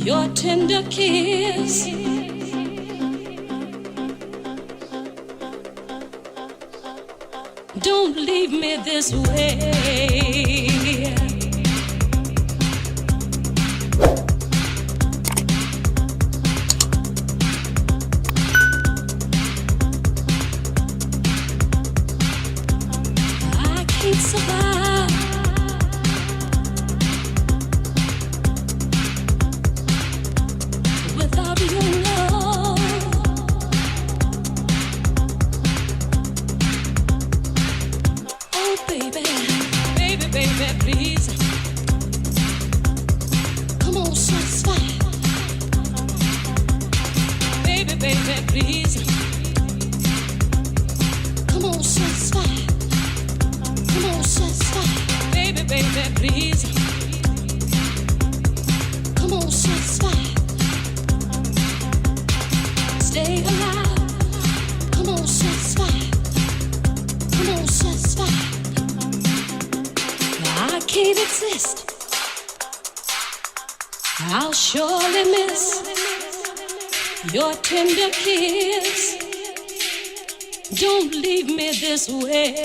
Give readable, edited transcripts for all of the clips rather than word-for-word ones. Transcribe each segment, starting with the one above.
your tender kiss. Don't leave me this way. I can't survive without your love. Oh baby, baby, baby, please come on, satisfy. Baby, baby, please come on, satisfy. Come on, satisfy. Baby, baby, please come on, satisfy. Stay alive. Come on, satisfy. Come on, satisfy. I can't exist. I'll surely miss your tender kiss. Don't leave me this way.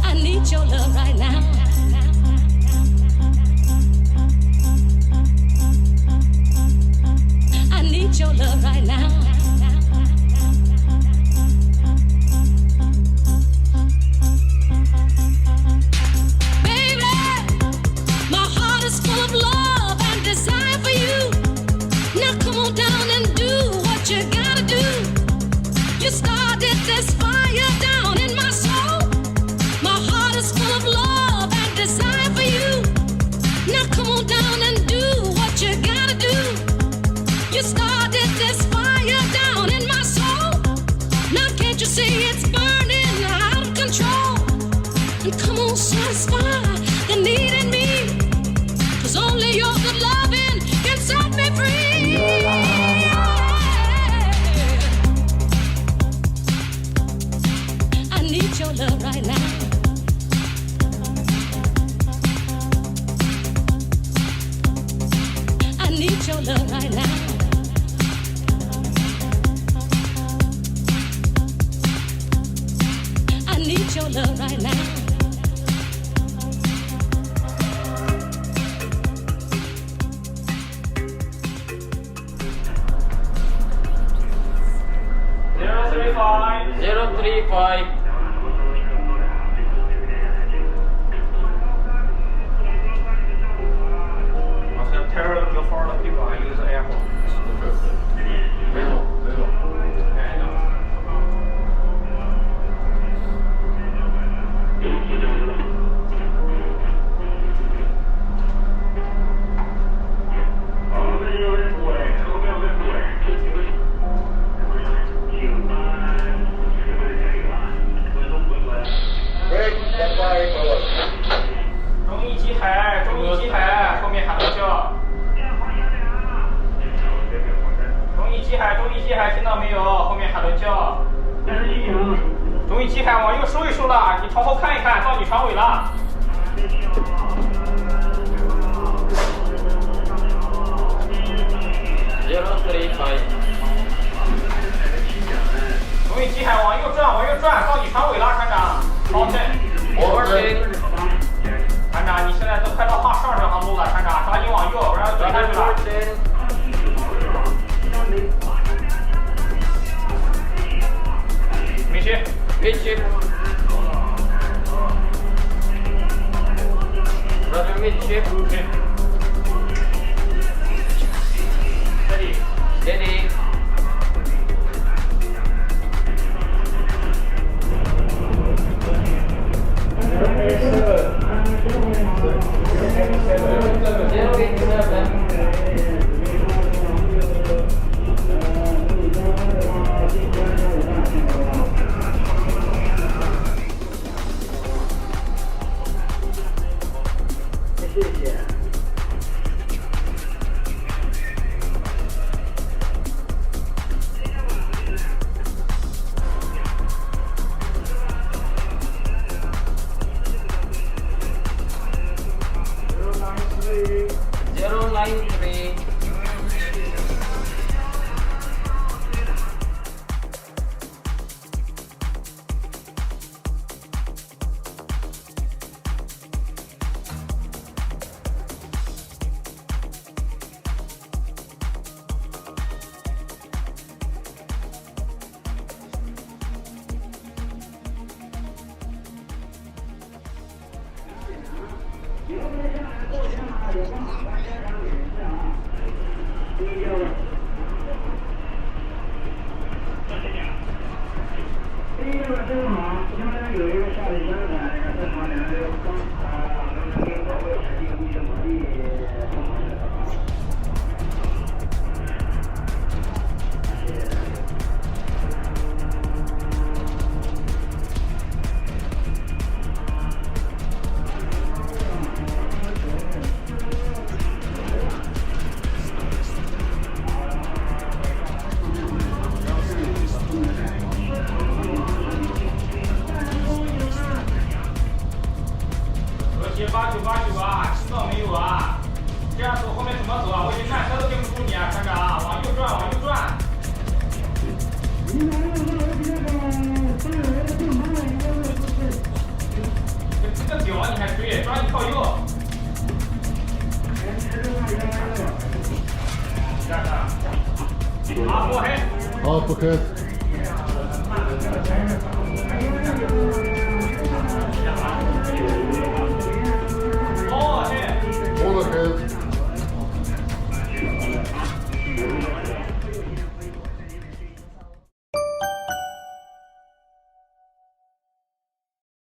I need your love right now. I need your love right now. Baby, my heart is full of love and desire for you. Now come on down and do what you gotta do. You started this fire down in my soul. My heart is full of love and desire for you. Now come on down and do what you gotta do. You started this fire down in my soul. Now can't you see it's burning out of control? And come on, satisfy the need in me. 'Cause only your good loving can set me free. I need your love right now. I need your love right now. I need your love right now. Zero three five. Tell for the people I use the airport.中义机海，后面喊到叫。中义机海，听到没有？后面喊到叫。中义机海往右收一收了，你朝后看一看，到你船尾了。中义机海往右转，到你船尾了，船长。好的。船长，你现在都快到上这航路了，船长，抓紧往右，不然要怼下去了。没去。Brother midship. Steady. 3。8989啊，听到没有啊？这样走后面怎么走啊？我已经慢车都跟不住你啊，船长，往右转，往右转。这个表你还追，抓紧靠右。这样的。好，过黑。好，不开。